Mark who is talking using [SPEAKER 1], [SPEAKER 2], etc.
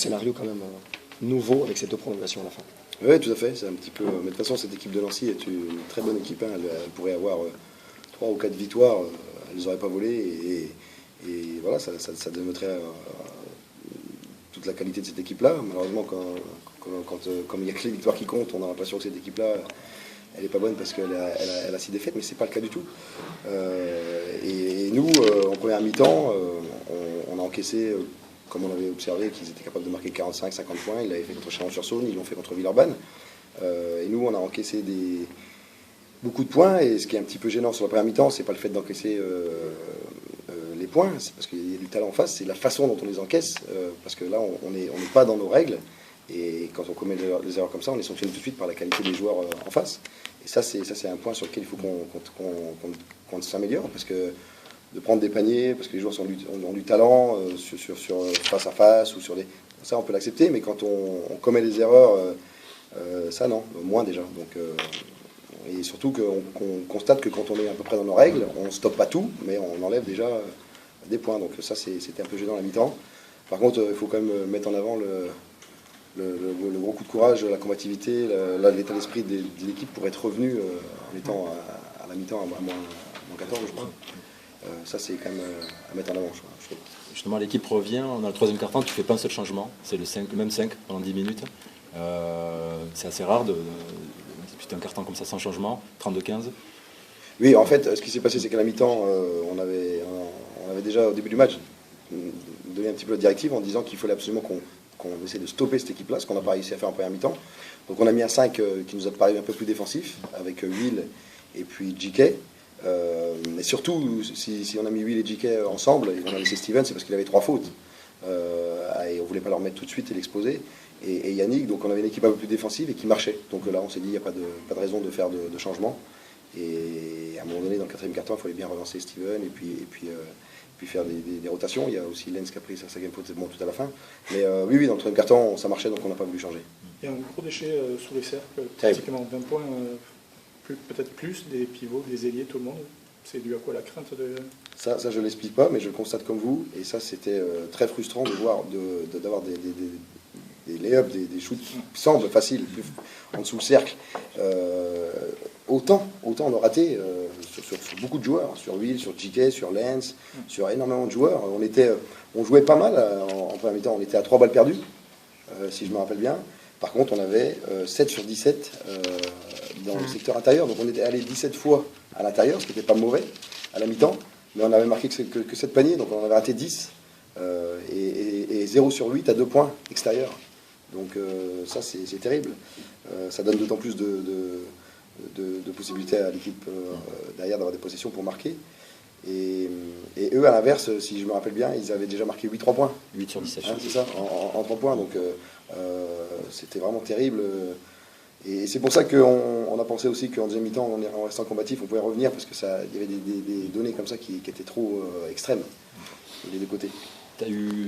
[SPEAKER 1] scénario quand même nouveau avec ces 2 prolongations à la fin.
[SPEAKER 2] Oui, tout à fait. C'est un petit peu. Mais de toute façon, cette équipe de Nancy est une très bonne équipe. Hein. Elle pourrait avoir 3 ou 4 victoires. Elle les aurait pas volées. Et voilà, ça démontrait toute la qualité de cette équipe-là. Malheureusement, comme il n'y a que les victoires qui comptent, on a l'impression que cette équipe-là, elle n'est pas bonne parce qu'elle a 6 défaites, mais c'est pas le cas du tout. Et nous, en première mi-temps, on a encaissé, comme on avait observé, qu'ils étaient capables de marquer 45-50 points. Ils l'avaient fait contre Chalon-sur-Saône, ils l'ont fait contre Villeurbanne. Et nous, on a encaissé beaucoup de points. Et ce qui est un petit peu gênant sur la première mi-temps, c'est pas le fait d'encaisser les points, c'est parce qu'il y a du talent en face, c'est la façon dont on les encaisse. Parce que là, on n'est pas dans nos règles. Et quand on commet des erreurs comme ça, on les sanctionne tout de suite par la qualité des joueurs en face. Et ça, c'est un point sur lequel il faut qu'on s'améliore, parce que de prendre des paniers, parce que les joueurs ont du talent sur face à face, ou ça on peut l'accepter, mais quand on commet des erreurs, ça non, moins déjà. Donc, et surtout qu'on constate que quand on est à peu près dans nos règles, on ne stoppe pas tout, mais on enlève déjà des points. Donc ça, c'était un peu gênant à la mi-temps. Par contre, il faut quand même mettre en avant le gros coup de courage, la combativité, l'état d'esprit de l'équipe pour être revenu en étant à la mi-temps à moins 14, je crois. Ça, c'est quand même à mettre en avant, je trouve.
[SPEAKER 3] Justement, l'équipe revient, on a le 3e quart-temps, tu ne fais pas un seul changement, c'est le même 5 pendant 10 minutes. C'est assez rare de disputer un quart-temps comme ça sans changement, 32-15.
[SPEAKER 2] Oui, en fait, ce qui s'est passé, c'est qu'à la mi-temps, on avait déjà au début du match donné un petit peu la directive en disant qu'il fallait absolument qu'on essaie de stopper cette équipe-là, ce qu'on n'a pas réussi à faire en première mi-temps. Donc on a mis un 5 qui nous a paru un peu plus défensif, avec Will et puis JK. Mais surtout, si on a mis Will et JK ensemble, et on a laissé Steven, c'est parce qu'il avait 3 fautes. Et on ne voulait pas leur mettre tout de suite et l'exposer. Et Yannick, donc on avait une équipe un peu plus défensive et qui marchait. Donc là, on s'est dit, il n'y a pas de raison de faire de changement. Et à un moment donné, dans le 4e quart-temps, il fallait bien relancer Steven et puis faire des rotations. Il y a aussi Lenz qui a pris sa game faute, bon, tout à la fin. Mais oui, dans le 3e quart-temps, ça marchait, donc on n'a pas voulu changer.
[SPEAKER 4] Il y a un gros déchet sous les cercles, pratiquement 20 points, peut-être plus, des pivots, des ailiers, tout le monde. C'est dû à quoi, la crainte de...
[SPEAKER 2] Ça je ne l'explique pas, mais je le constate comme vous. Et ça, c'était très frustrant de voir, d'avoir des lay-ups, des shoots qui semblent faciles, en dessous le cercle. Autant on a raté sur beaucoup de joueurs, sur Will, sur JK, sur Lenz, sur énormément de joueurs. On jouait pas mal en première mi-temps, on était à 3 balles perdues, si je me rappelle bien. Par contre, on avait 7 sur 17 dans le secteur intérieur, donc on était allé 17 fois à l'intérieur, ce qui n'était pas mauvais à la mi-temps, mais on avait marqué que 7 paniers, donc on avait raté 10, et 0 sur 8 à 2 points extérieurs. Donc ça, c'est terrible. Ça donne d'autant plus de possibilités à l'équipe derrière d'avoir des possessions pour marquer. Et eux, à l'inverse, si je me rappelle bien, ils avaient déjà marqué 8-3 points.
[SPEAKER 3] 8 sur 17.
[SPEAKER 2] Hein, c'est ça, en 3 points. Donc c'était vraiment terrible. Et c'est pour ça qu'on a pensé aussi qu'en deuxième mi-temps, en restant combatif, on pouvait revenir parce qu'il y avait des données comme ça qui étaient trop extrêmes des deux côtés.
[SPEAKER 3] Tu as eu